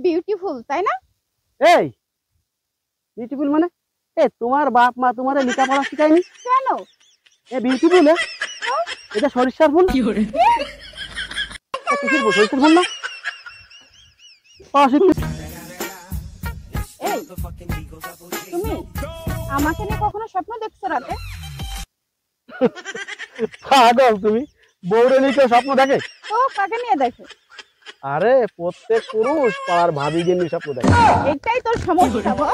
Beautiful, তাই না? এই বিউটিফুল মানে তোমার বাপ মা তোমারে লেখাপড়া শিখায়নি? কেন? বিউটিফুল এটা সরিষার ফুল। কিসের ফুল? সরিষার ফুল না? এই তুমি আমাকে নিয়ে কখনো স্বপ্ন দেখছো রাতে? পাগল তুমি, বউরে নিয়ে কেউ স্বপ্ন দেখে? তো কাকে নিয়ে দেখে? আরে প্রত্যেক পুরুষ পাড়ার ভাবিকে নিয়ে স্বপ্ন দেখে। এটাই তোর সমস্যা। বল।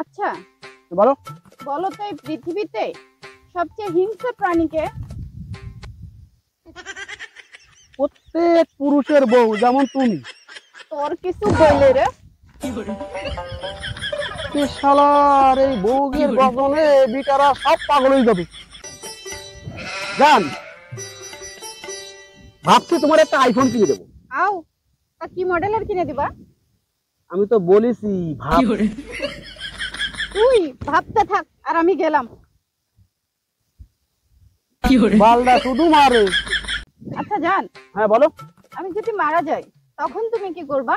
আচ্ছা বলো বলো তো, এই পৃথিবীতে সবচেয়ে হিংস্র প্রাণীকে? প্রত্যেক পুরুষের বউ যেমন তুমি। তোর কিছু বলে রে। শালার এই বউয়ের গগনে বিটারা সব পাগল হয়ে যাবে। জান ভাবছি তোমার একটা আইফোন কিনে দেবো। আও, তা কি মডেলের কিনে দিবা? আমি তো বলেছি ভাব। তুই ভাবতে থাক আর আমি গেলাম। বালদা শুধু মারে। আচ্ছা জান, হ্যাঁ বলো। আমি যদি মারা যাই তখন তুমি কি করবা?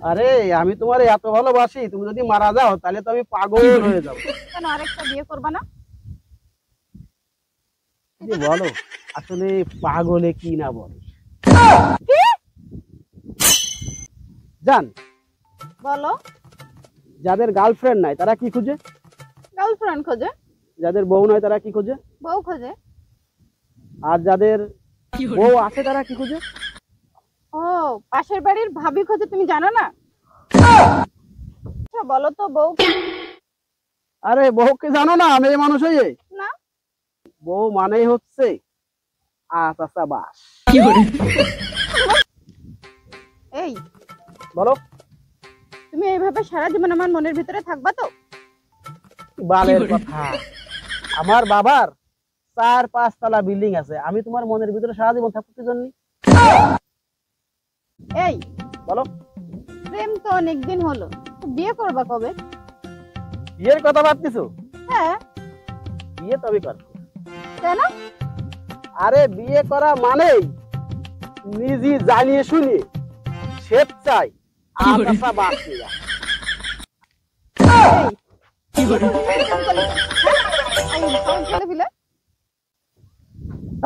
আরে আমি তোমার এত ভালোবাসি, তুমি যদি মারা যাও তাহলে তো আমি পাগল হয়ে যাবো। কেন আরেকটা বিয়ে করবা না? বলো আসলে পাগলে কি না বলে। জান বলো। যাদের গার্লফ্রেন্ড নাই তারা কি খুঁজে? গার্লফ্রেন্ড খোঁজে। যাদের বউ নাই তারা কি খোঁজে? বউ খোঁজে। আর যাদের বউ আছে তারা কি খুঁজে? ও, পাশের বাড়ির ভাবি খোঁজে, তুমি জানো না? আচ্ছা বলো তো, বউ আরে বউকে জানো না? মেয়ে মানুষ হয়ে না। বউ মানেই হচ্ছে আচ্ছা বাস। এই বলো। তুমি এইভাবে সারা জীবন আমার মনের ভিতরে থাকবা তো? বালের কথা, আমার বাবার 4-5 তলা বিল্ডিং আছে, আমি তোমার মনের ভিতরে সারা জীবন থাকবো কি জন্য? এই বলো। প্রেম তো অনেকদিন হলো, তো বিয়ে করবা কবে? বিয়ের কথা ভাবতেছো? হ্যাঁ। বিয়ে তবে করবো। কেন? আরে বিয়ে করা মানেই নিজে জানিয়ে শুনিয়ে স্বেচ্ছায় আচ্ছা বাস নিয়া।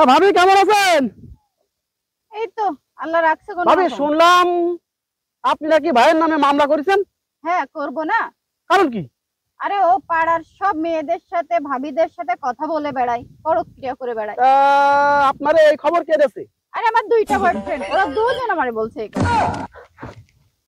ভাবি কেমন আছেন? এই তো আল্লাহ রাখছে। কোন ভাবি শুনলাম আপনি নাকি ভাইয়ের নামে মামলা করেছেন? হ্যাঁ, করব না। কারণ কি? আরে ও পাড়ার সব মেয়েদের সাথে ভাবিদের সাথে কথা বলে বেড়ায়, পরক্রিয়া করে বেড়ায়। আপনার এই খবর কে দিয়েছে? আরে আমার 2টা বয়ফ্রেন্ড, ওরা দুজন আমারে বলছে এই কথা।